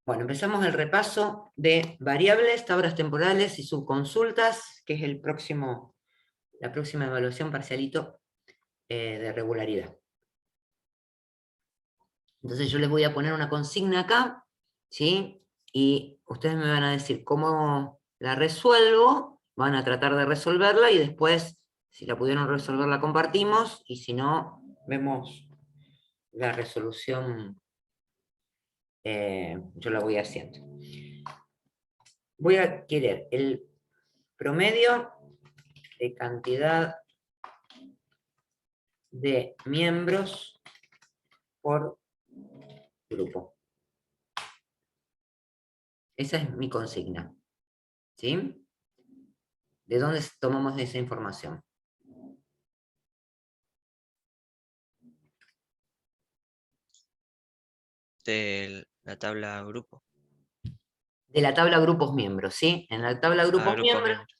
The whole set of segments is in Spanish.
Bueno, empezamos el repaso de variables, tablas temporales y subconsultas, que es la próxima evaluación parcialito de regularidad. Entonces yo les voy a poner una consigna acá, ¿sí? Y ustedes me van a decir cómo la resuelvo, van a tratar de resolverla y después, si la pudieron resolver, la compartimos, y si no, vemos la resolución, yo la voy haciendo. Voy a querer el promedio de cantidad de miembros por grupo. Esa es mi consigna, ¿sí? ¿De dónde tomamos esa información? De la tabla grupo. De la tabla grupos miembros, ¿sí? En la tabla grupos Grupos miembros, miembros.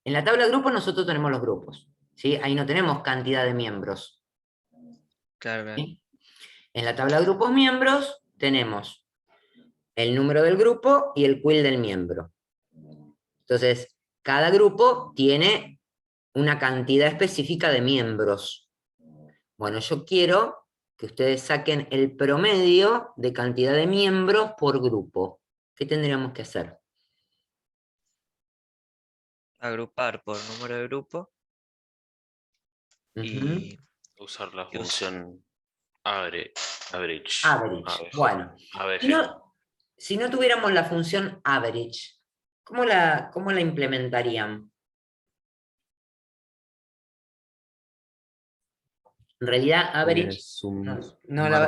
en la tabla grupos nosotros tenemos los grupos, ¿sí? Ahí no tenemos cantidad de miembros, Claro, claro. ¿sí? En la tabla grupos miembros tenemos el número del grupo y el quill del miembro. Entonces, cada grupo tiene una cantidad específica de miembros. Bueno, yo quiero que ustedes saquen el promedio de cantidad de miembros por grupo. ¿Qué tendríamos que hacer? Agrupar por número de grupo y Usar la y us- función average. Average. Bueno, si ABG. no, si no tuviéramos la función average, cómo la implementarían? En realidad, average, Sumar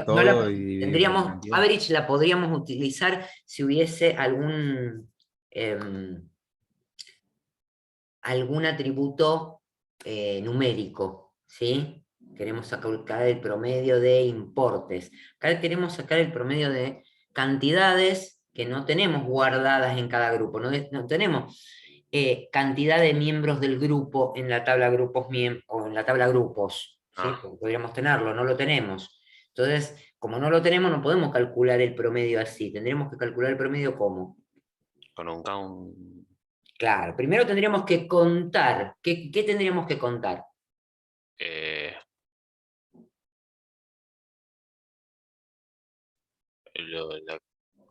todo y dividirlo por cantidad. average la podríamos utilizar si hubiese algún atributo numérico, ¿sí? Queremos sacar el promedio de importes. Acá queremos sacar el promedio de cantidades que no tenemos guardadas en cada grupo. No tenemos cantidad de miembros del grupo en la tabla grupos o en la tabla grupos, ¿sí? Porque podríamos tenerlo, no lo tenemos. Entonces, como no lo tenemos, no podemos calcular el promedio así. Tendríamos que calcular el promedio ¿cómo? Con un count. Claro, primero tendríamos que contar. ¿Qué tendríamos que contar? eh,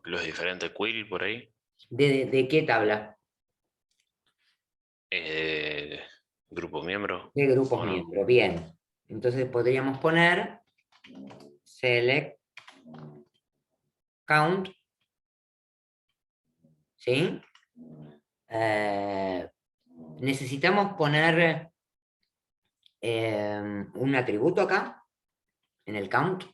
los diferentes quill por ahí. ¿De qué tabla? eh, Grupo miembro. De grupos ¿O no? miembros. Bien. Entonces podríamos poner select count, ¿sí? Necesitamos poner un atributo acá, en el count.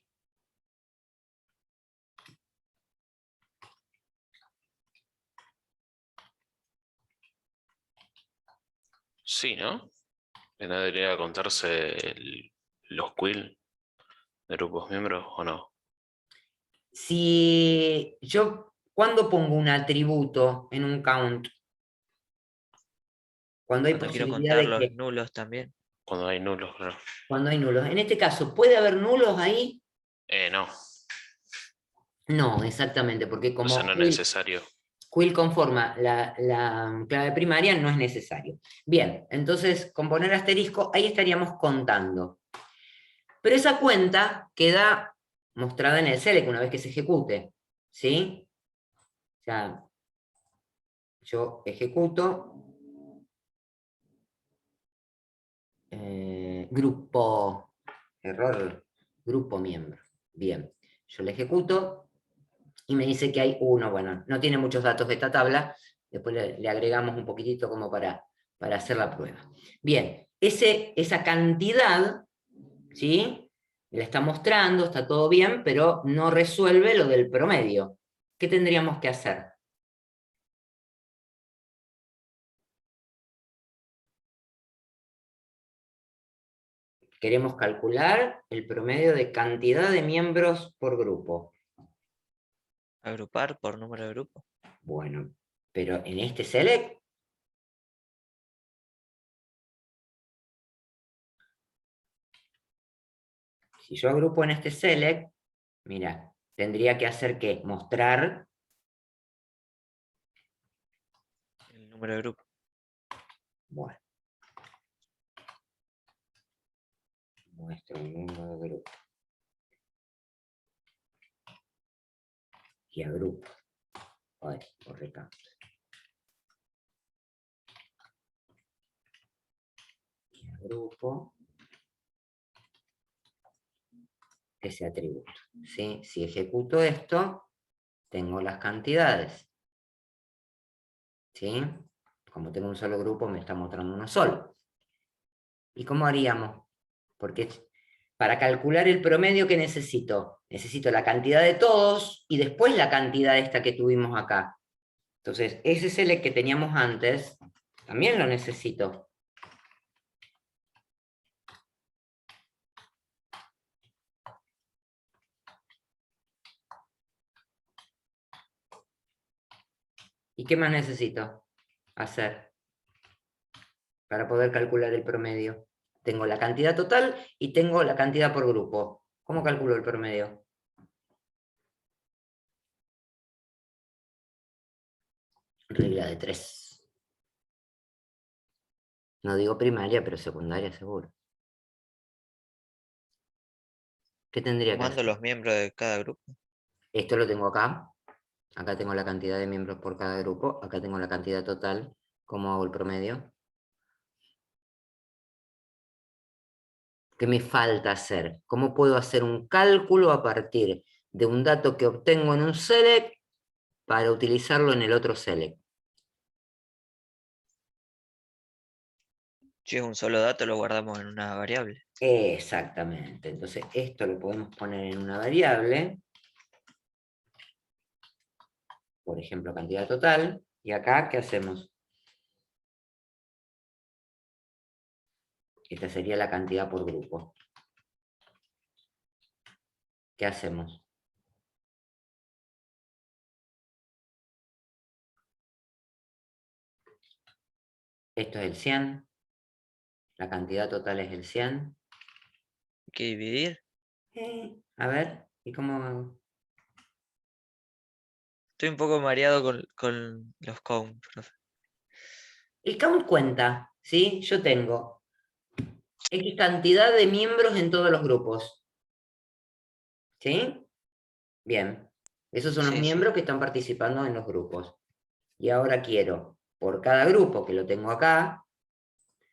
Sí, ¿no? ¿No debería contarse los quill de grupos miembros o no? Si yo, ¿cuándo pongo un atributo en un count? Cuando hay Cuando quiero posibilidad contar de los que, nulos también. Cuando hay nulos, claro. cuando hay nulos. En este caso, ¿puede haber nulos ahí? No. No, exactamente, porque O sea, como no es necesario. quill conforma la clave primaria, no es necesario. Bien, entonces con poner asterisco, ahí estaríamos contando. Pero esa cuenta queda mostrada en el select una vez que se ejecute, ¿sí? O sea, yo ejecuto grupo, error, grupo miembro. Bien, yo le ejecuto y me dice que hay uno, bueno, no tiene muchos datos de esta tabla, después le agregamos un poquitito como para hacer la prueba. Bien, esa cantidad, ¿sí? La está mostrando, está todo bien, pero no resuelve lo del promedio. ¿Qué tendríamos que hacer? Queremos calcular el promedio de cantidad de miembros por grupo. Agrupar por número de grupo. Bueno, pero en este select, si yo agrupo en este select, mira, tendría que hacer ¿qué? Mostrar número de grupo. Bueno. Muestro un número de grupo. Y agrupo. Ay, por recambio. Y agrupo ese atributo. ¿Sí? Si ejecuto esto, tengo las cantidades. ¿Sí? Como tengo un solo grupo, me está mostrando uno solo. ¿Y cómo haríamos? Porque para calcular el promedio, ¿qué necesito? Necesito la cantidad de todos y después la cantidad esta que tuvimos acá. Entonces, ese select que teníamos antes, también lo necesito. ¿Y qué más necesito hacer para poder calcular el promedio? Tengo la cantidad total y tengo la cantidad por grupo. ¿Cómo calculo el promedio? Regla de 3. No digo primaria, pero secundaria seguro. ¿Qué tendría que Sumando hacer? los miembros de cada grupo. Esto lo tengo acá. Acá tengo la cantidad de miembros por cada grupo. Acá tengo la cantidad total. ¿Cómo hago el promedio? ¿Qué me falta hacer? ¿Cómo puedo hacer un cálculo a partir de un dato que obtengo en un select para utilizarlo en el otro select? Si es un solo dato, lo guardamos en una variable. Exactamente. Entonces esto lo podemos poner en una variable. Por ejemplo, cantidad total. Y acá, ¿qué hacemos? Esta sería la cantidad por grupo. ¿Qué hacemos? Esto es el 100. La cantidad total es el 100. Hay que dividir. A ver, ¿y cómo hago? Estoy un poco mareado con los count, profe. El count cuenta, ¿sí? Yo tengo X cantidad de miembros en todos los grupos. ¿Sí? Bien. Esos son los Sí, sí. miembros que están participando en los grupos. Y ahora quiero, por cada grupo que lo tengo acá,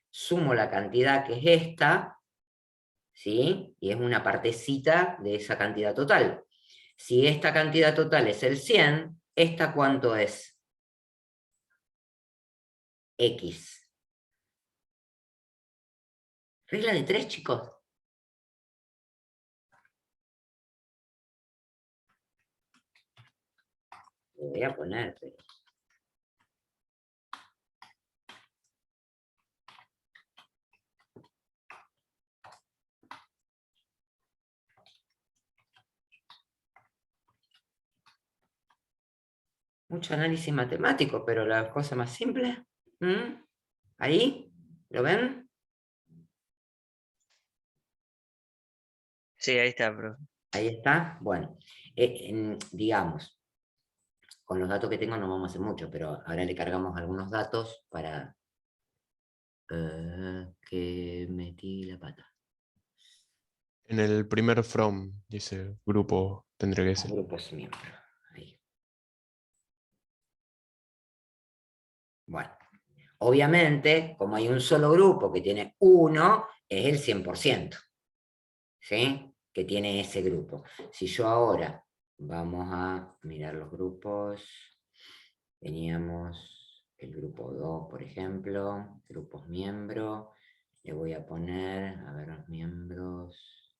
sumo la cantidad que es esta, ¿sí? Y es una partecita de esa cantidad total. Si esta cantidad total es el 100, ¿esta cuánto es? X. Regla de 3, chicos. Lo voy a poner, pero... Mucho análisis matemático, pero la cosa más simple. Ahí, ¿lo ven? Sí, ahí está, profe. Ahí está. Bueno, digamos, con los datos que tengo no vamos a hacer mucho, pero ahora le cargamos algunos datos para que metí la pata. En el primer from, dice grupo, tendría que ser. Grupos miembros. Ahí. Bueno, obviamente, como hay un solo grupo que tiene 1, es el 100%. ¿Sí? Que tiene ese grupo. Si yo ahora vamos a mirar los grupos, teníamos el grupo 2, por ejemplo, grupos miembros, le voy a poner, a ver los miembros,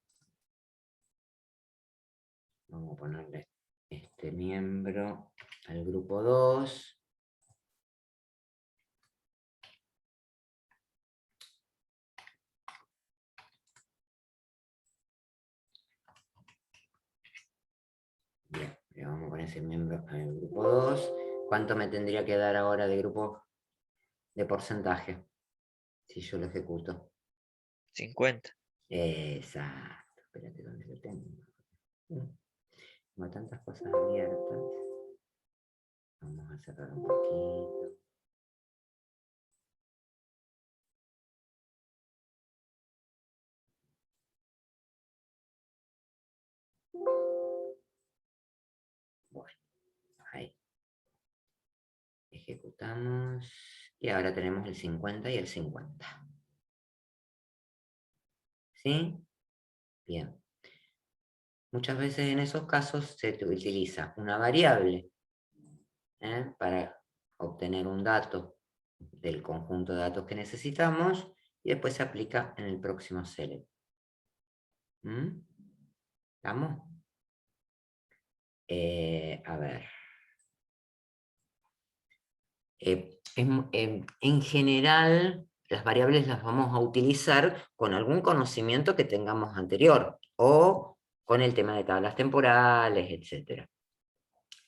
vamos a ponerle este miembro al grupo 2. Bien, le vamos a poner ese miembro al grupo 2. ¿Cuánto me tendría que dar ahora de grupo de porcentaje? Si yo lo ejecuto. 50. Exacto. Espérate, ¿dónde lo tengo? Tengo tantas cosas abiertas. Vamos a cerrar un poquito. Ejecutamos. Y ahora tenemos el 50 y el 50. ¿Sí? Bien. Muchas veces en esos casos se utiliza una variable para obtener un dato del conjunto de datos que necesitamos y después se aplica en el próximo select. ¿Estamos? A ver. En general, las variables las vamos a utilizar con algún conocimiento que tengamos anterior o con el tema de tablas temporales, etc.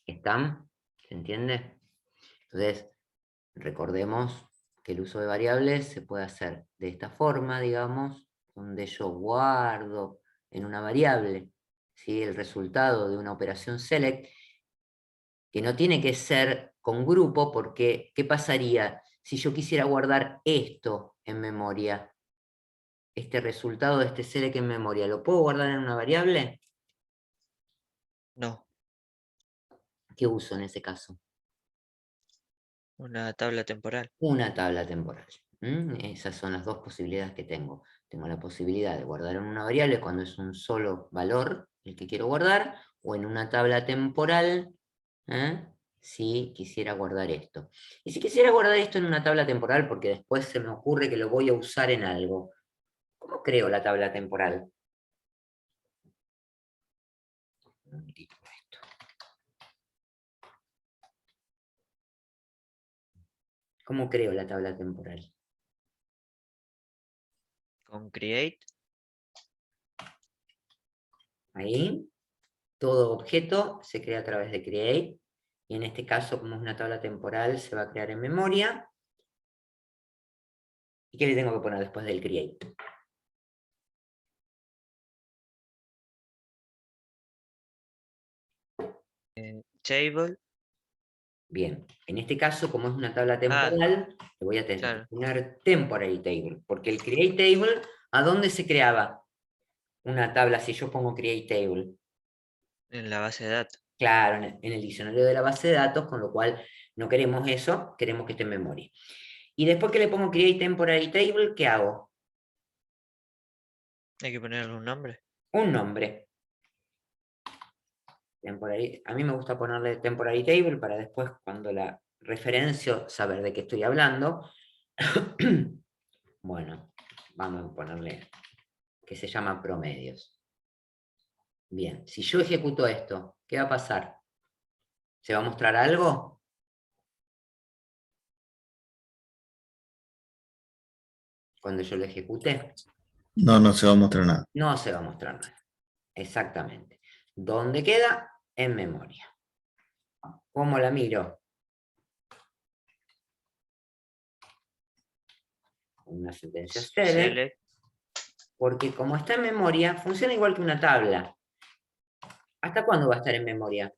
¿Están? ¿Se entiende? Entonces, recordemos que el uso de variables se puede hacer de esta forma, digamos, donde yo guardo en una variable, ¿sí?, el resultado de una operación select, que no tiene que ser con grupo, porque ¿qué pasaría si yo quisiera guardar esto en memoria? Este resultado de este select en memoria, ¿lo puedo guardar en una variable? No, ¿Qué uso en ese caso? una tabla temporal. Una tabla temporal. Esas son las dos posibilidades que tengo. Tengo la posibilidad de guardar en una variable cuando es un solo valor el que quiero guardar, o en una tabla temporal, si quisiera guardar esto. Y si quisiera guardar esto en una tabla temporal, porque después se me ocurre que lo voy a usar en algo, ¿cómo creo la tabla temporal? ¿Cómo creo la tabla temporal? Con create, Ahí, todo objeto se crea a través de create, y en este caso, como es una tabla temporal, se va a crear en memoria. ¿Y qué le tengo que poner después del create? table. Bien, en este caso, como es una tabla temporal, le voy a tener que Claro, poner temporary table, porque el create table, ¿a dónde se creaba una tabla si yo pongo create table? en la base de datos. Claro, en el diccionario de la base de datos, con lo cual no queremos eso, queremos que esté en memoria. Y después que le pongo create temporary table, ¿qué hago? Hay que ponerle un nombre. Un nombre. A mí me gusta ponerle temporary table para después, cuando la referencio, saber de qué estoy hablando. Bueno, vamos a ponerle que se llama promedios. Bien, si yo ejecuto esto, ¿qué va a pasar? ¿Se va a mostrar algo? Cuando yo lo ejecute, No, no se va a mostrar nada. no se va a mostrar nada. Exactamente. ¿Dónde queda? En memoria. ¿Cómo la miro? Una sentencia select, Select. porque como está en memoria, funciona igual que una tabla. ¿Hasta cuándo va a estar en memoria?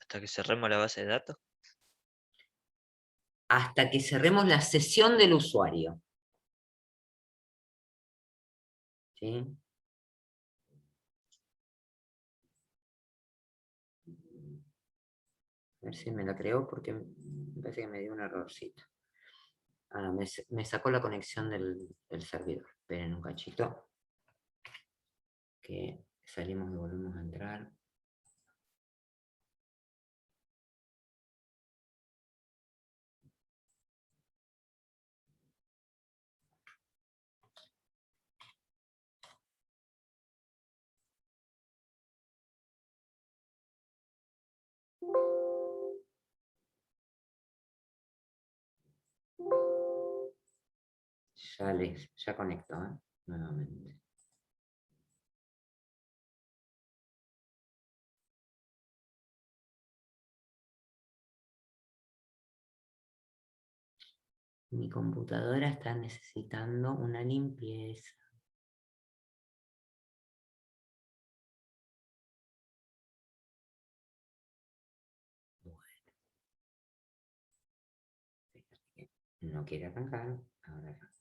Hasta que cerremos la base de datos. Hasta que cerremos la sesión del usuario. ¿Sí? A ver si me la creó, porque me parece que me dio un errorcito. Ah, me sacó la conexión del servidor. Esperen un cachito. Que salimos y volvemos a entrar. Ya conectó, nuevamente. Mi computadora está necesitando una limpieza. No quiere arrancar. Ahora arranca.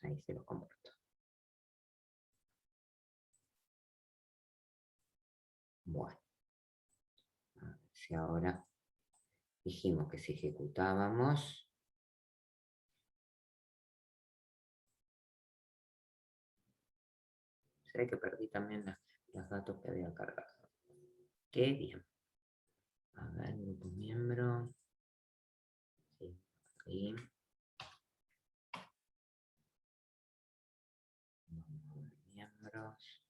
Ahí se los comparto. Bueno. A ver si ahora dijimos que si ejecutábamos. Sé que perdí también los datos que había cargado. Qué bien. A ver, grupo miembro. Sí, ahí. Miembros.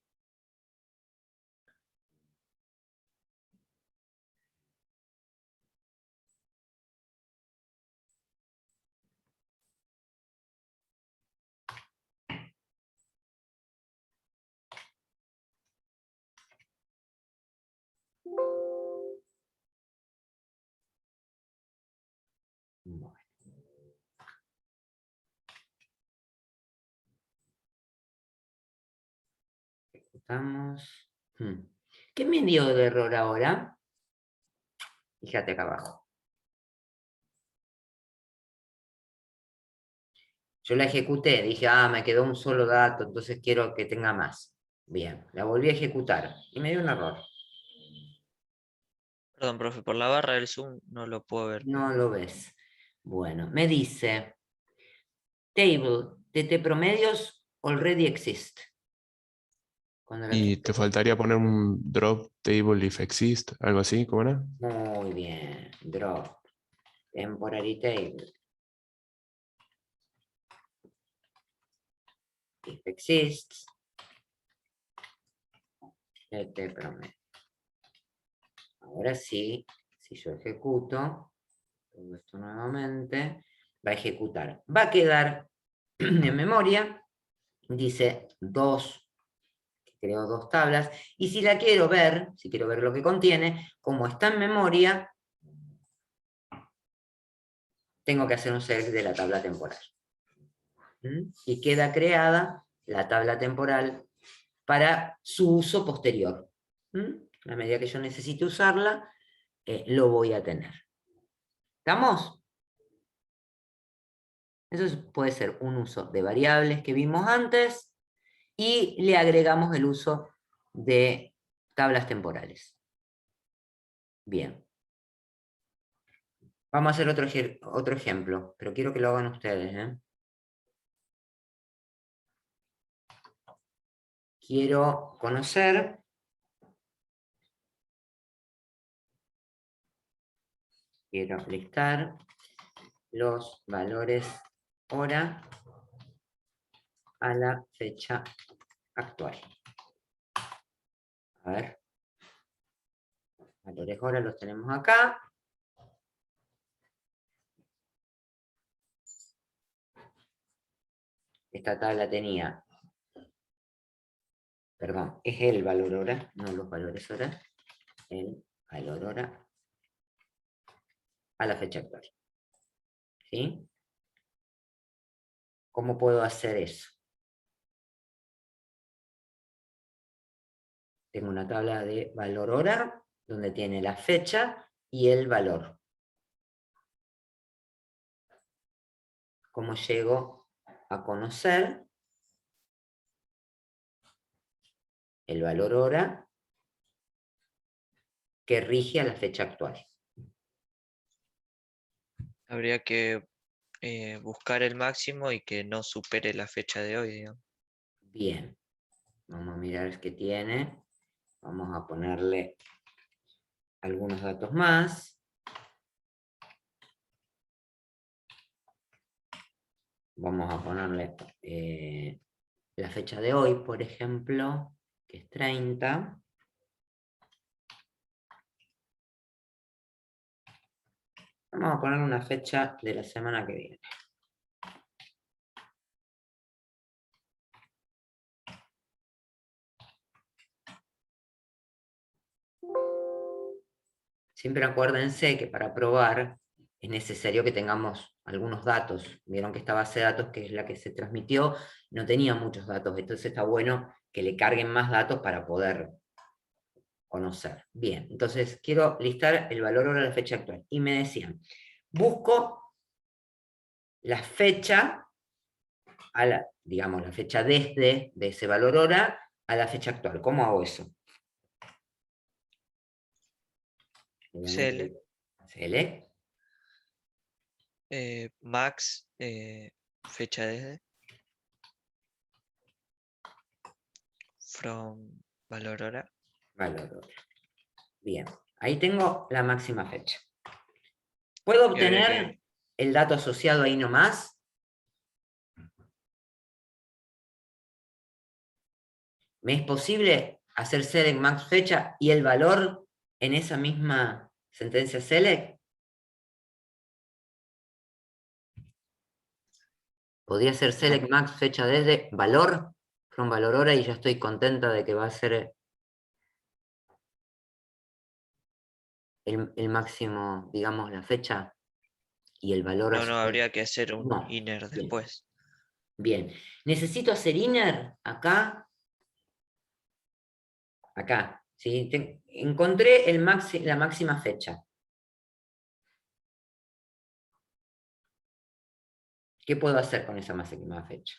Bueno. Ejecutamos. ¿Qué me dio de error ahora? Fíjate acá abajo. Yo la ejecuté, dije, me quedó un solo dato, entonces quiero que tenga más. Bien, la volví a ejecutar y me dio un error. Perdón, profe, por la barra del Zoom no lo puedo ver. No lo ves. Bueno, me dice, table, TT promedios already exist. Cuando la Y te faltaría poner un drop table if exist, algo así, ¿cómo era? Muy bien, drop, temporary table. If exists, TT promedio. Ahora sí, si yo ejecuto, todo esto nuevamente, va a ejecutar. Va a quedar en memoria, dice creo 2 tablas, y si la quiero ver, si quiero ver lo que contiene, como está en memoria, tengo que hacer un select de la tabla temporal. Y queda creada la tabla temporal para su uso posterior. A medida que yo necesite usarla, lo voy a tener. ¿Estamos? Eso puede ser un uso de variables que vimos antes y le agregamos el uso de tablas temporales. Bien. Vamos a hacer otro ejemplo, pero quiero que lo hagan ustedes. Quiero conocer quiero listar los valores hora a la fecha actual. A ver. Valores hora los tenemos acá. Esta tabla tenía, perdón, es el valor hora, no los valores hora, el valor hora a la fecha actual. ¿Sí? ¿Cómo puedo hacer eso? Tengo una tabla de valor hora, donde tiene la fecha y el valor. ¿Cómo llego a conocer el valor hora que rige a la fecha actual? Habría que buscar el máximo y que no supere la fecha de hoy, digamos. Bien. Vamos a mirar qué tiene. Vamos a ponerle algunos datos más. Vamos a ponerle la fecha de hoy, por ejemplo, que es 30. Vamos a poner una fecha de la semana que viene. Siempre acuérdense que para probar es necesario que tengamos algunos datos. Vieron que esta base de datos, que es la que se transmitió, no tenía muchos datos. Entonces está bueno que le carguen más datos para poder conocer. Bien, entonces quiero listar el valor hora de la fecha actual. Y me decían, busco la fecha a la, digamos, la fecha desde de ese valor hora a la fecha actual. ¿Cómo hago eso? Select. Select. Max, fecha desde. From valor hora. Valor hora. Bien, ahí tengo la máxima fecha. ¿Puedo Y habría obtener el dato asociado ahí nomás? ¿Me es posible hacer select max fecha y el valor en esa misma sentencia select? Podría ser select max fecha desde valor, from valor hora, y ya estoy contenta de que va a ser el máximo, digamos, la fecha y el valor. No, asociado. habría que hacer un No, inner bien. después. Bien, necesito hacer inner acá. Acá, ¿sí? Encontré la máxima fecha. ¿Qué puedo hacer con esa máxima fecha?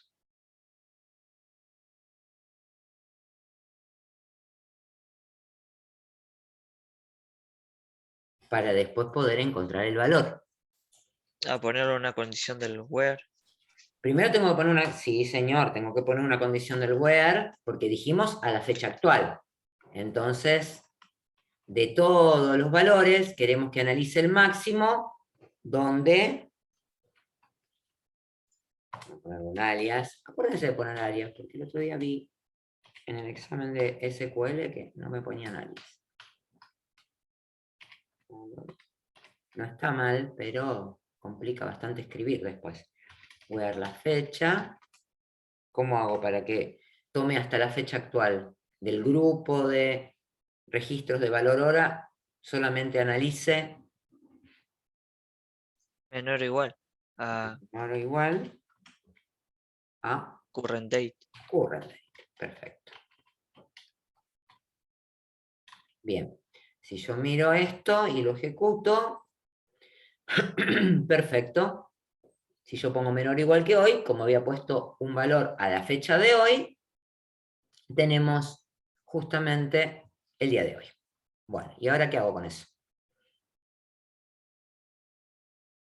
Para después poder encontrar el valor. A ponerle una condición del where. Primero tengo que poner una, sí señor, tengo que poner una condición del where, porque dijimos a la fecha actual. Entonces, de todos los valores, queremos que analice el máximo, donde, voy a poner un alias, acuérdense de poner alias, porque el otro día vi en el examen de SQL que no me ponían alias. No está mal, pero complica bastante escribir después. Voy a dar la fecha. ¿Cómo hago para que tome hasta la fecha actual del grupo de registros de valor hora? Solamente analice Menor o igual a ahora igual a current date. current date. Perfecto. Bien. Si yo miro esto y lo ejecuto, perfecto. Si yo pongo menor o igual que hoy, como había puesto un valor a la fecha de hoy, tenemos justamente el día de hoy. Bueno, ¿y ahora qué hago con eso?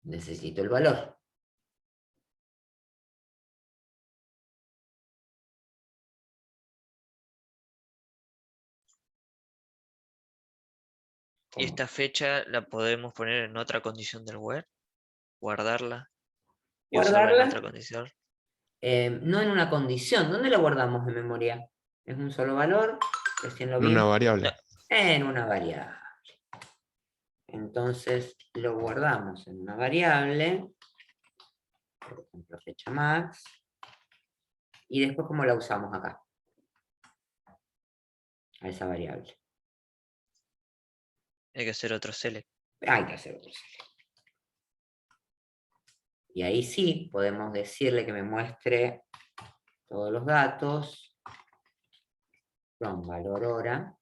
Necesito el valor. Y esta fecha la podemos poner en otra condición del where. Guardarla. Y usarla en otra Guardarla, condición. no en una condición. ¿Dónde la guardamos en memoria? ¿Es un solo valor? Recién lo En una vimos. variable. En una variable. Entonces lo guardamos en una variable, por ejemplo, fecha max, y después ¿cómo la usamos acá? A esa variable. Hay que hacer otro select. Hay que hacer otro select. Y ahí sí podemos decirle que me muestre todos los datos con valor hora.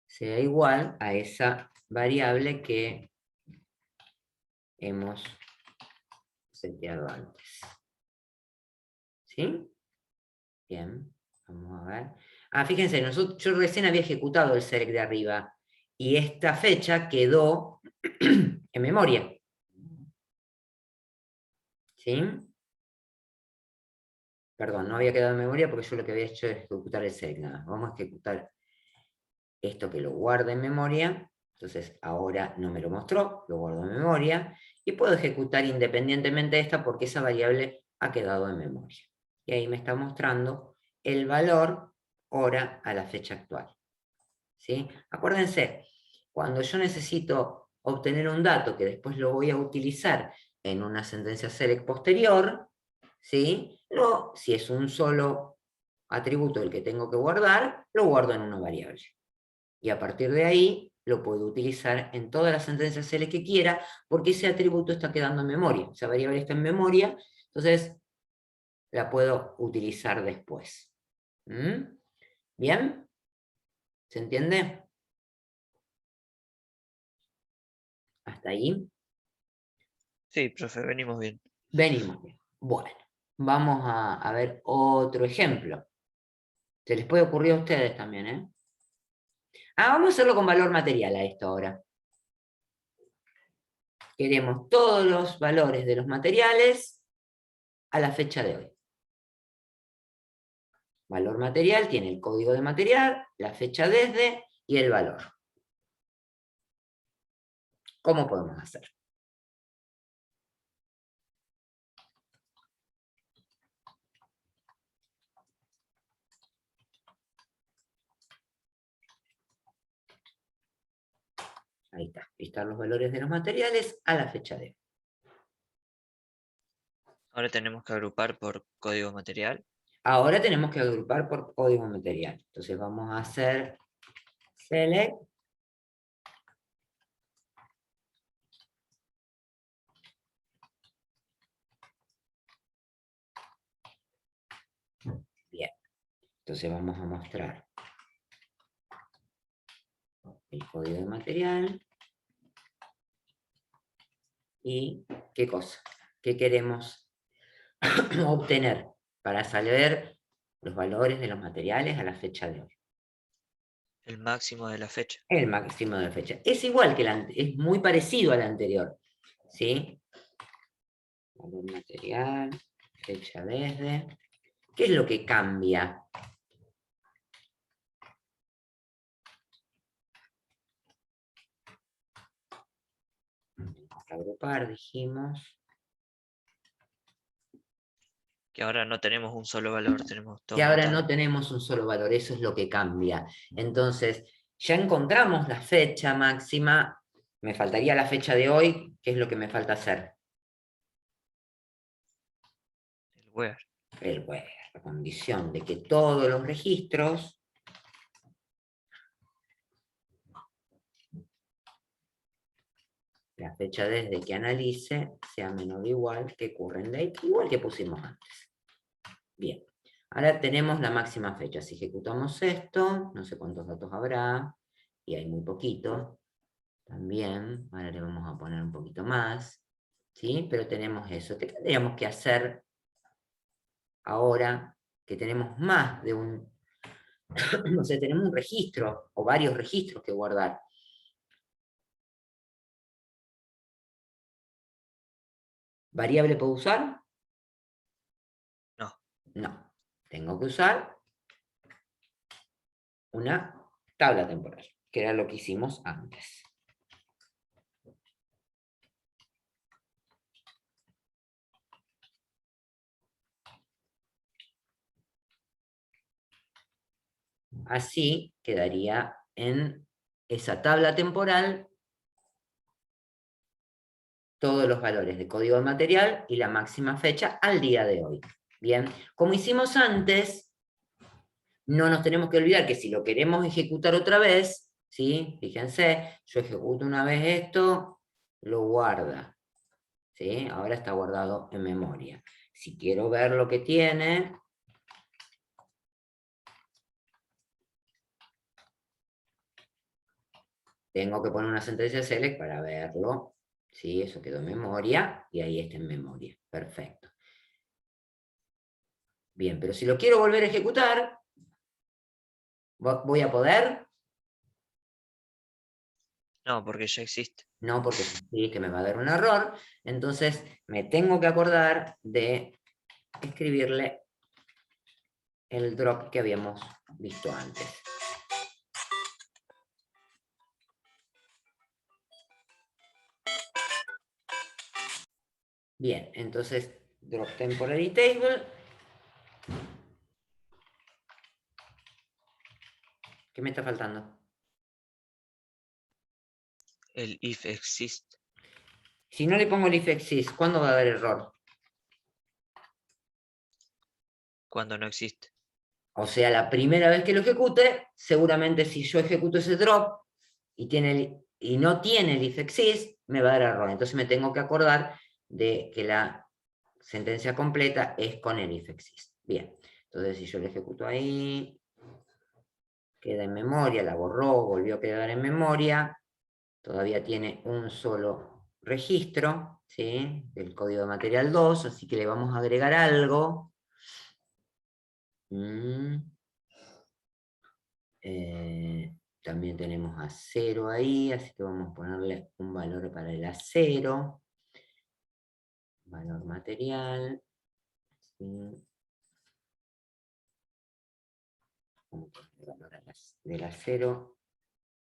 Sea igual a esa variable que hemos seteado antes. ¿Sí? Bien, vamos a ver. Ah, fíjense, yo recién había ejecutado el select de arriba y esta fecha quedó en memoria. ¿Sí? Perdón, no había quedado en memoria porque yo lo que había hecho es ejecutar el select. Nada, vamos a ejecutar esto que lo guarda en memoria. Entonces ahora no me lo mostró, lo guardo en memoria y puedo ejecutar independientemente de esta porque esa variable ha quedado en memoria. Y ahí me está mostrando el valor hora a la fecha actual. ¿Sí? Acuérdense, cuando yo necesito obtener un dato que después lo voy a utilizar en una sentencia select posterior, ¿sí? Si es un solo atributo el que tengo que guardar, lo guardo en una variable. Y a partir de ahí lo puedo utilizar en todas las sentencias select que quiera, porque ese atributo está quedando en memoria, esa variable está en memoria, entonces la puedo utilizar después. ¿Bien? ¿Se entiende? ¿Hasta ahí? Sí, profe, venimos bien. Venimos bien. Bueno, vamos a ver otro ejemplo. Se les puede ocurrir a ustedes también, ¿eh? Vamos a hacerlo con valor material a esto ahora. Queremos todos los valores de los materiales a la fecha de hoy. Valor material tiene el código de material, la fecha desde y el valor. ¿Cómo podemos hacer? Ahí está, listar los valores de los materiales a la fecha de hoy. Ahora tenemos que agrupar por código material. Ahora tenemos que agrupar por código material. Entonces vamos a hacer select. Bien. Entonces vamos a mostrar el código de material. ¿Y qué cosa? ¿Qué queremos obtener para saber los valores de los materiales a la fecha de hoy? El máximo de la fecha. El máximo de fecha. Es igual que es muy parecido al anterior. ¿Sí? Valor material, fecha desde. ¿Qué es lo que cambia? Vamos a agrupar, dijimos. Que ahora no tenemos un solo valor, tenemos todo. Que ahora montado. no tenemos un solo valor, eso es lo que cambia. Entonces, ya encontramos la fecha máxima, me faltaría la fecha de hoy, ¿qué es lo que me falta hacer? El where. El where, la condición de que todos los registros la fecha desde que analice sea menor o igual que current date, igual que pusimos antes. Bien, ahora tenemos la máxima fecha. Si ejecutamos esto, no sé cuántos datos habrá, y hay muy poquito. También, ahora le vamos a poner un poquito más, ¿sí? Pero tenemos eso. ¿Qué tendríamos que hacer ahora que tenemos más de un, no sé, tenemos un registro o varios registros que guardar? ¿Variable puedo usar? No. No. Tengo que usar una tabla temporal, que era lo que hicimos antes. Así quedaría en esa tabla temporal todos los valores de código de material y la máxima fecha al día de hoy. Bien, como hicimos antes, no nos tenemos que olvidar que si lo queremos ejecutar otra vez, ¿sí? Fíjense, yo ejecuto una vez esto, lo guarda, ¿sí? Ahora está guardado en memoria. Si quiero ver lo que tiene, tengo que poner una sentencia select para verlo, ¿sí? Eso quedó en memoria y ahí está en memoria. Perfecto. Bien, pero si lo quiero volver a ejecutar, ¿voy a poder? No, porque ya existe. No, porque sí, que me va a dar un error. Entonces me tengo que acordar de escribirle el drop que habíamos visto antes. Bien, entonces drop temporary table. ¿Qué me está faltando? El if exist. Si no le pongo el if exist, ¿cuándo va a dar error? Cuando no existe. O sea, la primera vez que lo ejecute, seguramente si yo ejecuto ese drop y no tiene el if exist, me va a dar error. Entonces me tengo que acordar de que la sentencia completa es con el if exist. Bien, entonces si yo lo ejecuto ahí, queda en memoria, la borró, volvió a quedar en memoria, todavía tiene un solo registro, ¿sí? Del código de material 2, así que le vamos a agregar algo. También tenemos acero ahí, así que vamos a ponerle un valor para el acero. Valor material. ¿Sí? Vamos a poner el valor del acero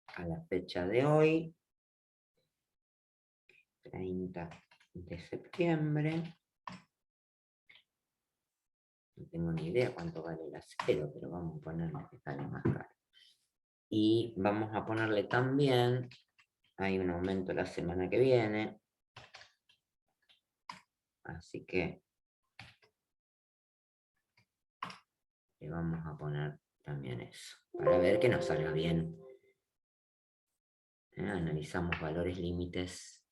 a la fecha de hoy. 30 de septiembre. No tengo ni idea cuánto vale el acero, pero vamos a ponerle que sale más caro. Y vamos a ponerle también, hay un aumento la semana que viene, así que le vamos a poner también eso, para ver que nos salga bien. Analizamos valores límites,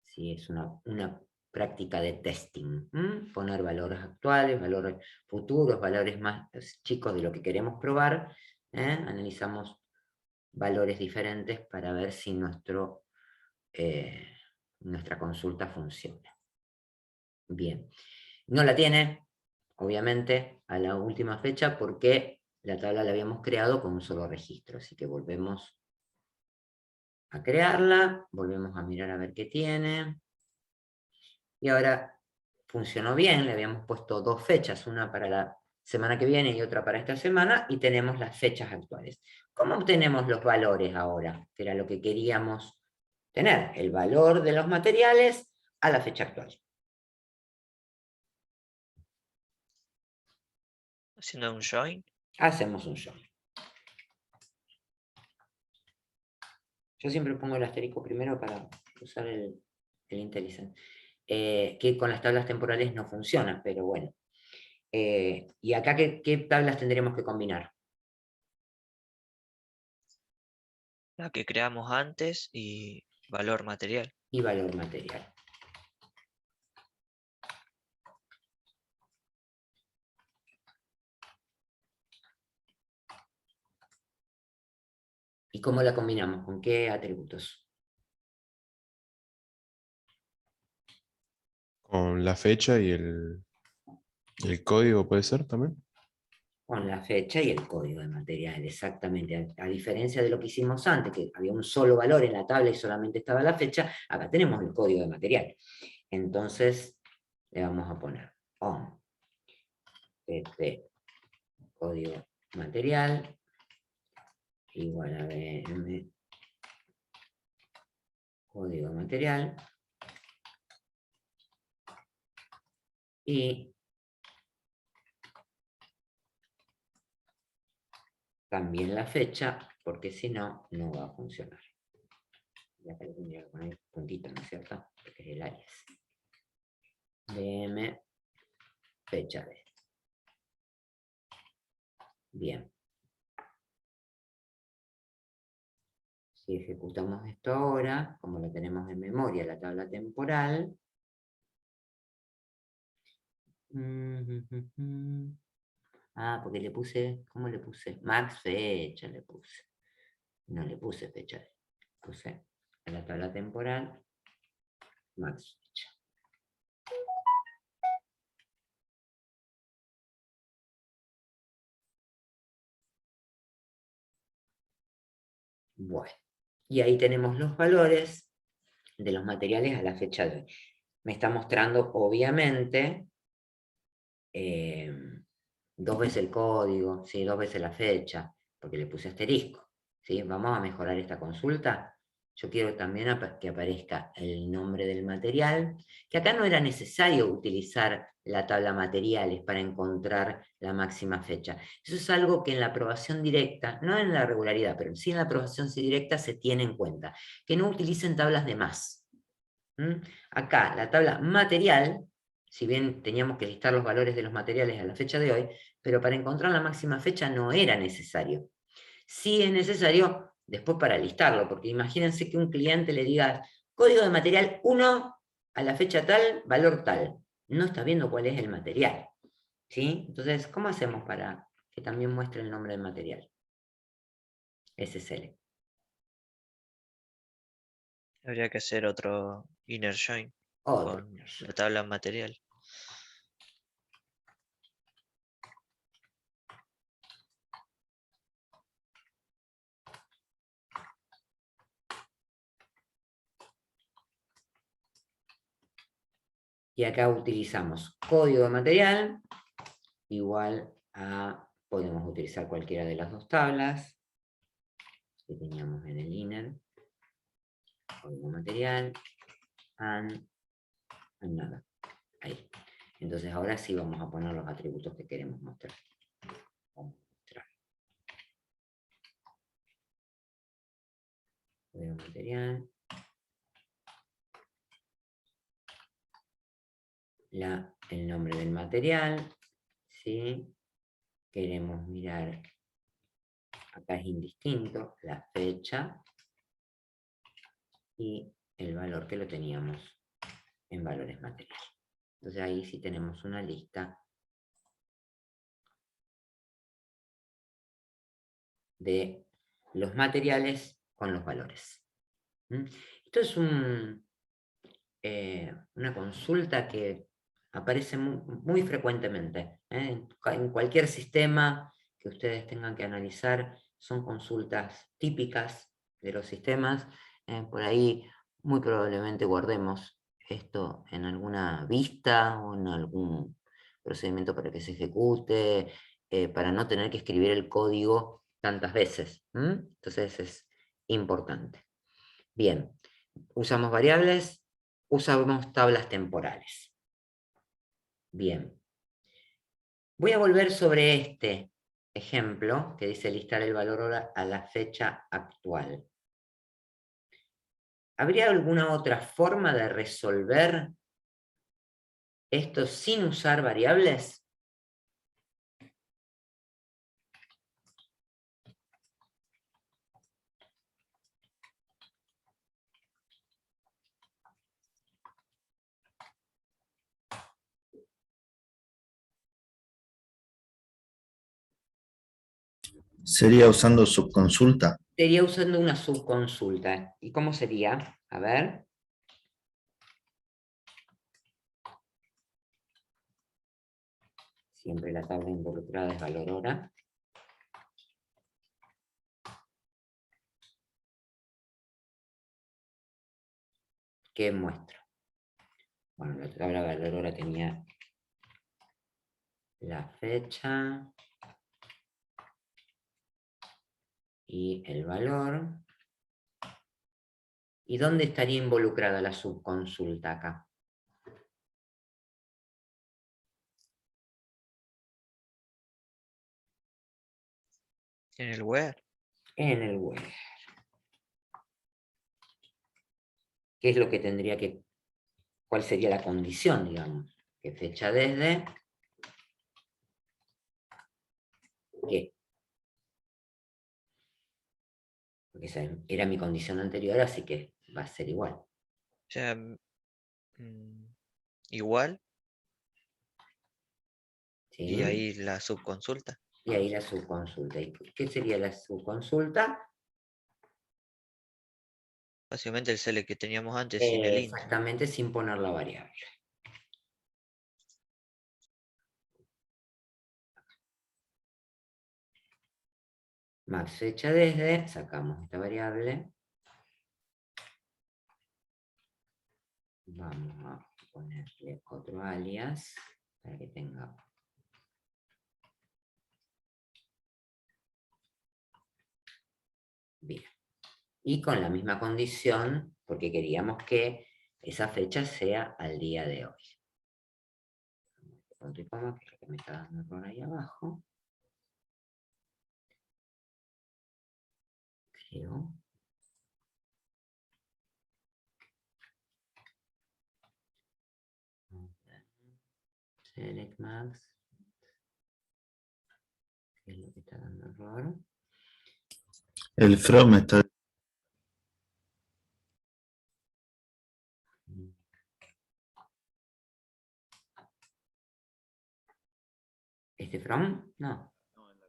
si es una práctica de testing. Poner valores actuales, valores futuros, valores más chicos de lo que queremos probar. Analizamos valores diferentes para ver si nuestra consulta funciona. Bien, no la tiene, obviamente, a la última fecha porque la tabla la habíamos creado con un solo registro, así que volvemos a crearla, volvemos a mirar a ver qué tiene, y ahora funcionó bien, le habíamos puesto 2 fechas, una para la semana que viene y otra para esta semana, y tenemos las fechas actuales. ¿Cómo obtenemos los valores ahora? Que era lo que queríamos tener, el valor de los materiales a la fecha actual. Haciendo un join. Hacemos un join. Yo siempre pongo el asterisco primero para usar el IntelliSense. Que con las tablas temporales no funciona, pero bueno. ¿Y acá qué tablas tendremos que combinar? La que creamos antes y valor material. Y valor material. ¿Y cómo la combinamos? ¿Con qué atributos? Con la fecha y el código puede ser también. Con la fecha y el código de material, exactamente. A diferencia de lo que hicimos antes, que había un solo valor en la tabla y solamente estaba la fecha, acá tenemos el código de material. Entonces, le vamos a poner on código material igual a bm código material y también la fecha, porque si no, no va a funcionar. Y acá le tendría que poner puntito, ¿no es cierto? Porque es el alias. bm fecha de. Bien. Si ejecutamos esto ahora, como lo tenemos en memoria, la tabla temporal. Porque le puse, ¿cómo le puse? Max fecha le puse. No le puse fecha. Puse en la tabla temporal max fecha. Bueno, y ahí tenemos los valores de los materiales a la fecha de hoy. Me está mostrando, obviamente, 2 veces el código, ¿sí? 2 veces la fecha, porque le puse asterisco. ¿Sí? Vamos a mejorar esta consulta. Yo quiero también que aparezca el nombre del material, que acá no era necesario utilizar la tabla materiales para encontrar la máxima fecha. Eso es algo que en la aprobación directa, no en la regularidad, pero sí en la aprobación directa se tiene en cuenta, que no utilicen tablas de más. Acá, la tabla material, si bien teníamos que listar los valores de los materiales a la fecha de hoy, pero para encontrar la máxima fecha no era necesario. Sí es necesario después para listarlo, porque imagínense que un cliente le diga código de material 1 a la fecha tal, valor tal. no está viendo cuál es el material. ¿Sí? Entonces, ¿cómo hacemos para que también muestre el nombre del material? SSL. Habría que hacer otro inner join Otro. con la tabla material. Y acá utilizamos código de material igual a, podemos utilizar cualquiera de las dos tablas que teníamos en el inner, código material, and nada, ahí. Entonces ahora sí vamos a poner los atributos que queremos mostrar. Vamos a mostrar. Código material. El nombre del material, ¿sí? Queremos mirar, acá es indistinto, la fecha y el valor que lo teníamos en valores materiales. Entonces ahí sí tenemos una lista de los materiales con los valores. Esto es una consulta que aparece muy frecuentemente. En cualquier sistema que ustedes tengan que analizar, son consultas típicas de los sistemas. Por ahí muy probablemente guardemos esto en alguna vista o en algún procedimiento para que se ejecute, para no tener que escribir el código tantas veces. Entonces es importante. Bien, usamos variables, usamos tablas temporales. Bien. Voy a volver sobre este ejemplo que dice listar el valor hora a la fecha actual. ¿Habría alguna otra forma de resolver esto sin usar variables? Sería usando subconsulta. Sería usando una subconsulta. ¿Y cómo sería? A ver. Siempre la tabla involucrada es valor hora. ¿Qué muestro? Bueno, la tabla valor hora tenía la fecha y el valor. ¿Y dónde estaría involucrada la subconsulta acá? En el where. En el where. ¿Qué es lo que tendría que... ¿Cuál sería la condición, digamos? ¿Qué fecha desde? ¿Qué? Porque esa era mi condición anterior, así que va a ser igual. O sea, igual, ¿Sí? y ahí la subconsulta. Y ahí la subconsulta. ¿Y qué sería la subconsulta? Básicamente el select que teníamos antes sin el int. Exactamente, sin poner la variable. Max fecha desde, sacamos esta variable. Vamos a ponerle otro alias para que tenga... Bien. Y con la misma condición, porque queríamos que esa fecha sea al día de hoy. Punto y coma, que es lo que me está dando error ahí abajo. Creo. Select max. ¿Qué es lo que está dando error? El from está. ¿Este from? No. No, en la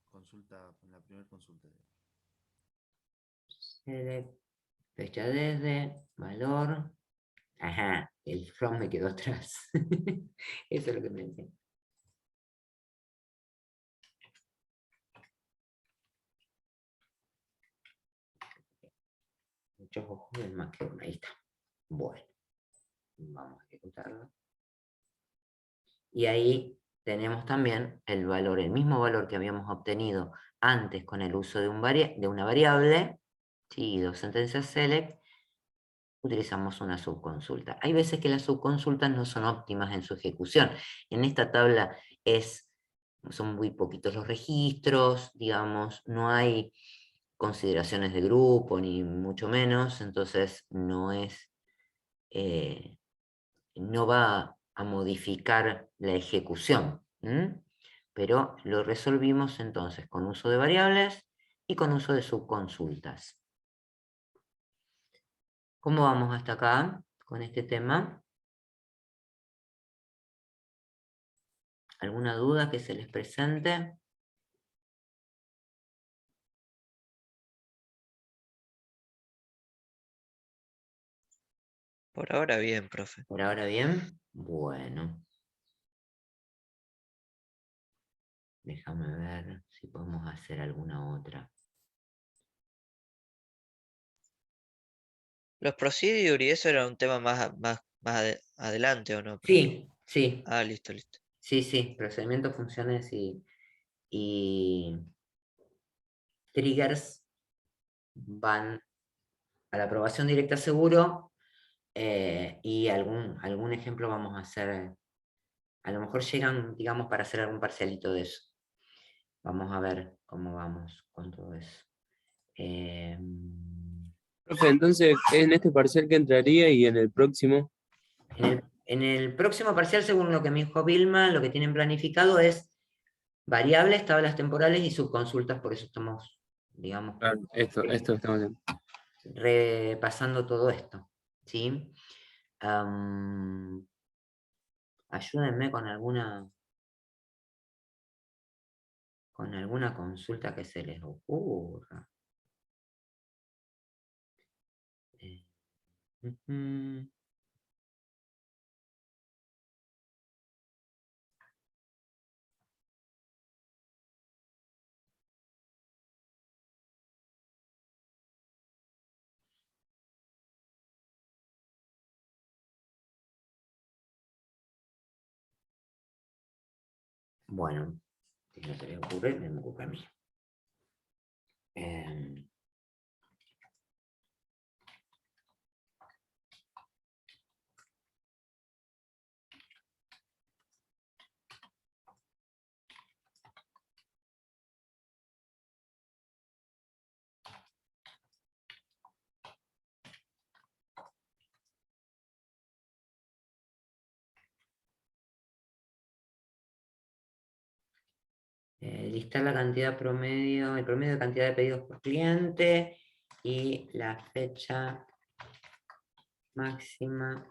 consulta, en la primera consulta. Select, fecha desde, valor. Ajá, el from me quedó atrás. Eso es lo que me decía. Muchos ojos del más que uno. Ahí está. Bueno, vamos a ejecutarlo. Y ahí tenemos también el valor, el mismo valor que habíamos obtenido antes con el uso de una variable, ¿sí? Dos sentencias select, utilizamos una subconsulta. Hay veces que las subconsultas no son óptimas en su ejecución. En esta tabla son muy poquitos los registros, digamos, no hay consideraciones de grupo, ni mucho menos, entonces no va a modificar la ejecución. Pero lo resolvimos entonces con uso de variables y con uso de subconsultas. ¿Cómo vamos hasta acá con este tema? ¿Alguna duda que se les presente? Por ahora bien, profe. ¿Por ahora bien? Bueno. Déjame ver si podemos hacer alguna otra. Los procedure y eso era un tema más adelante, ¿o no, profe? Sí, sí, Ah, listo, listo. sí. Procedimientos, funciones y triggers van a la aprobación directa seguro, y algún ejemplo vamos a hacer. A lo mejor llegan, digamos, para hacer algún parcialito de eso. Vamos a ver cómo vamos con todo eso. Profe, entonces, en este parcial que entraría y en el próximo. En el próximo parcial, según lo que me dijo Vilma, lo que tienen planificado es variables, tablas temporales y subconsultas, por eso estamos, digamos, Claro, esto estamos viendo. repasando todo esto, ¿sí? Ayúdenme con alguna consulta que se les ocurra. Ujú. Bueno, si no se les ocurre, me ocurre a mí. Listar la cantidad promedio, el promedio de cantidad de pedidos por cliente y la fecha máxima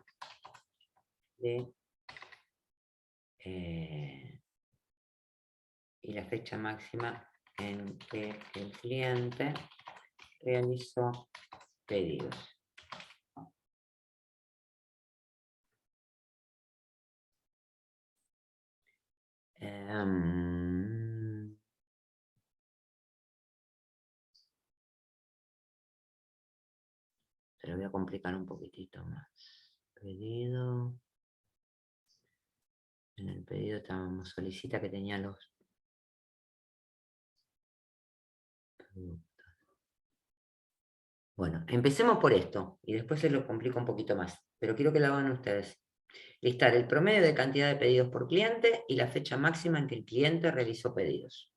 de en que el cliente realizó pedidos. Se lo voy a complicar un poquitito más. Pedido. En el pedido estábamos, solicita que tenía los productos. Bueno, empecemos por esto y después se lo complico un poquito más, pero quiero que lo hagan ustedes. Listar el promedio de cantidad de pedidos por cliente y la fecha máxima en que el cliente realizó pedidos.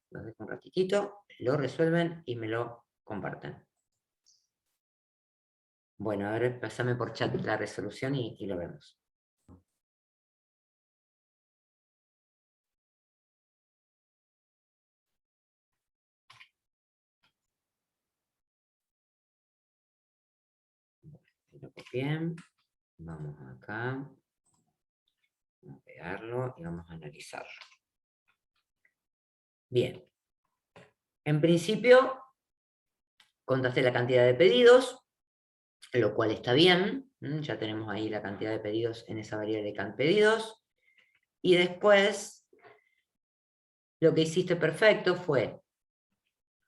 Los dejo un ratitito, lo resuelven y me lo comparten. Bueno, a ver, pásame por chat la resolución y lo vemos. Lo copié. Vamos acá. Vamos a pegarlo y vamos a analizarlo. Bien. En principio, contaste la cantidad de pedidos, lo cual está bien. Ya tenemos ahí la cantidad de pedidos en esa variable CANPEDIDOS. Y después, lo que hiciste perfecto fue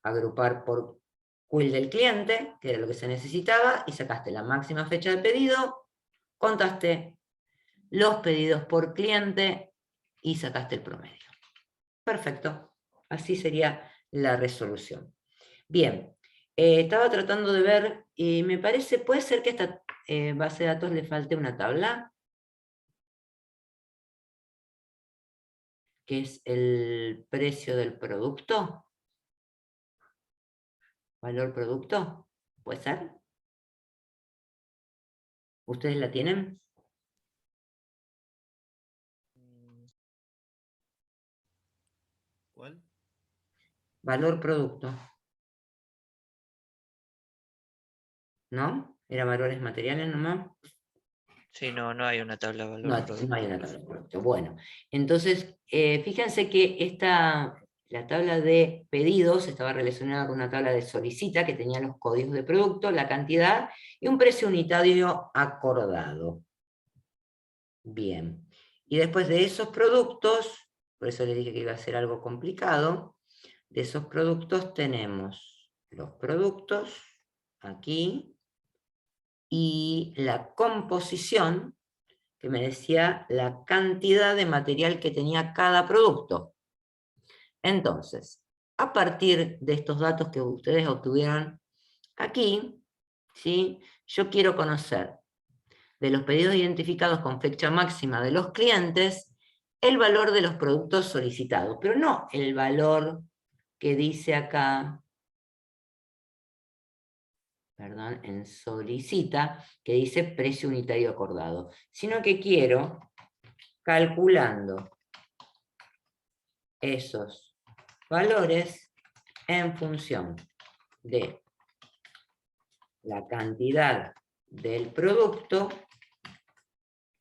agrupar por quill del cliente, que era lo que se necesitaba, y sacaste la máxima fecha de pedido, contaste los pedidos por cliente y sacaste el promedio. Perfecto. Así sería la resolución. Bien, estaba tratando de ver, y me parece, puede ser que a esta base de datos le falte una tabla, que es el precio del producto. ¿Valor producto? ¿Puede ser? ¿Ustedes la tienen? ¿Cuál? Valor producto. ¿No? ¿Era valores materiales nomás? Sí, no hay una tabla de valor No, producto. no hay una tabla de producto. Bueno, entonces, fíjense que la tabla de pedidos estaba relacionada con una tabla de solicita que tenía los códigos de producto, la cantidad y un precio unitario acordado. Bien. Y después de esos productos, por eso les dije que iba a ser algo complicado, de esos productos tenemos los productos, aquí, y la composición, que me decía la cantidad de material que tenía cada producto. Entonces, a partir de estos datos que ustedes obtuvieron aquí, ¿sí? Yo quiero conocer de los pedidos identificados con fecha máxima de los clientes, el valor de los productos solicitados, pero no el valor que dice acá, perdón, en solicita, que dice precio unitario acordado, sino que quiero, calculando esos valores en función de la cantidad del producto,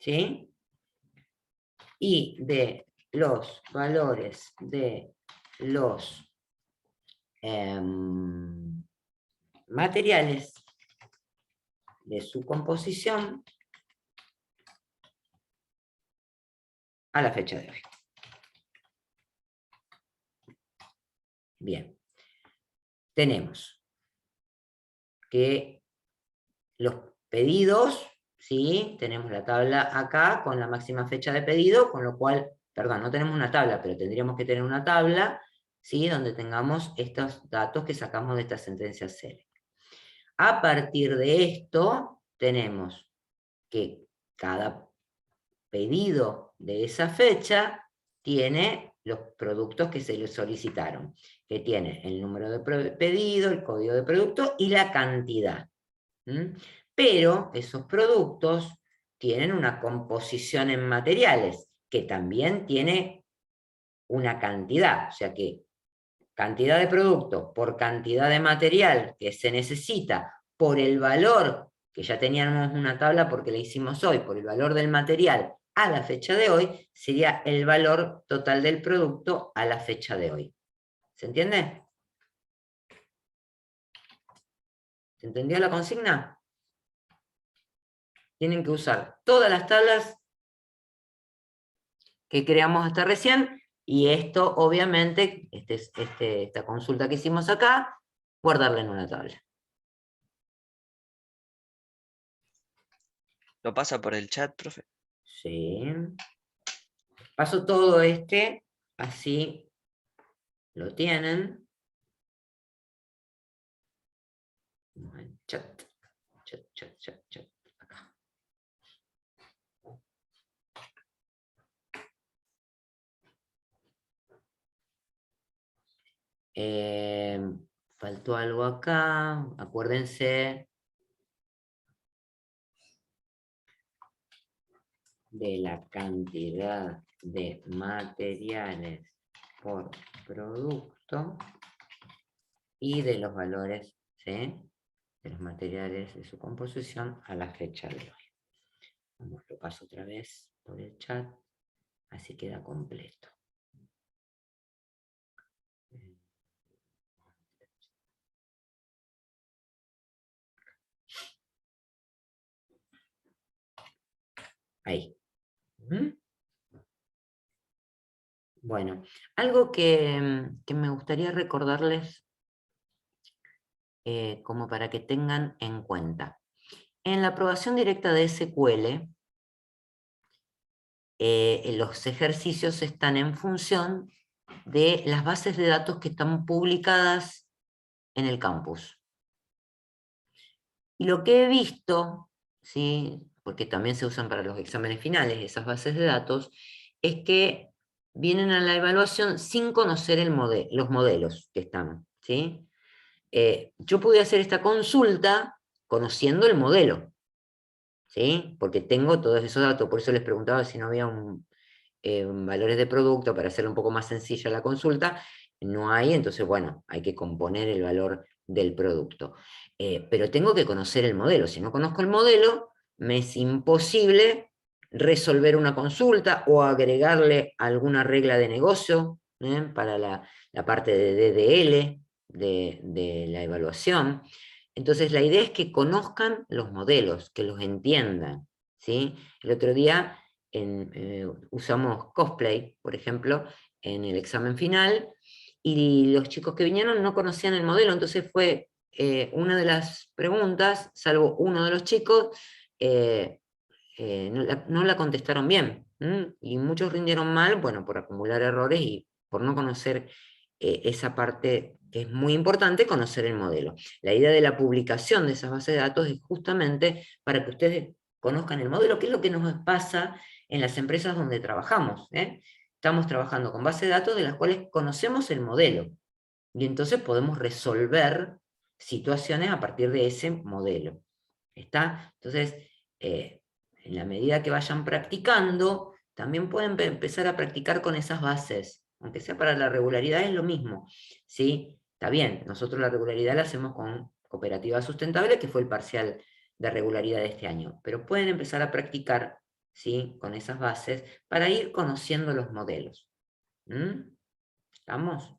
¿sí? Y de los valores de los materiales de su composición a la fecha de hoy. Bien. Tenemos que los pedidos, ¿sí? Tenemos la tabla acá con la máxima fecha de pedido, con lo cual, perdón, no tenemos una tabla, pero tendríamos que tener una tabla, ¿sí? Donde tengamos estos datos que sacamos de esta sentencia SELECT. A partir de esto, tenemos que cada pedido de esa fecha tiene los productos que se le solicitaron, que tiene el número de pedido, el código de producto y la cantidad. Pero esos productos tienen una composición en materiales, que también tiene una cantidad, o sea que cantidad de producto por cantidad de material que se necesita por el valor, que ya teníamos una tabla porque la hicimos hoy, por el valor del material a la fecha de hoy, sería el valor total del producto a la fecha de hoy. ¿Se entiende? ¿Se entendió la consigna? Tienen que usar todas las tablas que creamos hasta recién, y esto obviamente, esta consulta que hicimos acá, guardarla en una tabla. ¿Lo pasa por el chat, profe? Sí. Paso todo así lo tienen. Chat, acá. Faltó algo acá, acuérdense de la cantidad de materiales por producto y de los valores, ¿sí? De los materiales de su composición a la fecha de hoy. Vamos, lo paso otra vez por el chat. Así queda completo. Ahí. ¿Mm? Bueno, algo que me gustaría recordarles como para que tengan en cuenta. En la aprobación directa de SQL, los ejercicios están en función de las bases de datos que están publicadas en el campus. Y lo que he visto, ¿sí? Porque también se usan para los exámenes finales esas bases de datos, es que vienen a la evaluación sin conocer los modelos que están, ¿sí? Yo pude hacer esta consulta conociendo el modelo, ¿sí? Porque tengo todos esos datos, por eso les preguntaba si no había valores de producto para hacerlo un poco más sencilla la consulta. No hay, entonces bueno, hay que componer el valor del producto. Pero tengo que conocer el modelo. Si no conozco el modelo, me es imposible resolver una consulta o agregarle alguna regla de negocio para la parte de DDL de la evaluación. Entonces la idea es que conozcan los modelos, que los entiendan, ¿sí? El otro día usamos cosplay, por ejemplo, en el examen final, y los chicos que vinieron no conocían el modelo, entonces fue una de las preguntas, salvo uno de los chicos, no la contestaron bien, y muchos rindieron mal, bueno, por acumular errores y por no conocer esa parte que es muy importante, conocer el modelo. La idea de la publicación de esas bases de datos es justamente para que ustedes conozcan el modelo, que es lo que nos pasa en las empresas donde trabajamos. Estamos trabajando con bases de datos de las cuales conocemos el modelo, y entonces podemos resolver situaciones a partir de ese modelo. ¿Está? Entonces, en la medida que vayan practicando, también pueden empezar a practicar con esas bases, aunque sea para la regularidad es lo mismo, ¿sí? Está bien, nosotros la regularidad la hacemos con Cooperativa Sustentable, que fue el parcial de regularidad de este año, pero pueden empezar a practicar, ¿sí? Con esas bases para ir conociendo los modelos. ¿Estamos?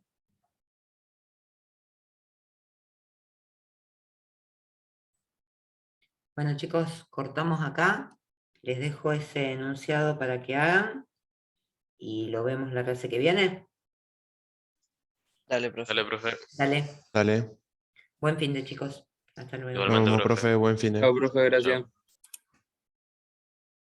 Bueno, chicos, cortamos acá. Les dejo ese enunciado para que hagan y lo vemos la clase que viene. Dale, profe. Dale, profe. Dale. Dale. Buen fin de, chicos. Hasta luego. Igualmente, Nos vemos, profe. profe. Buen fin de. Chao, profe, gracias. Chao.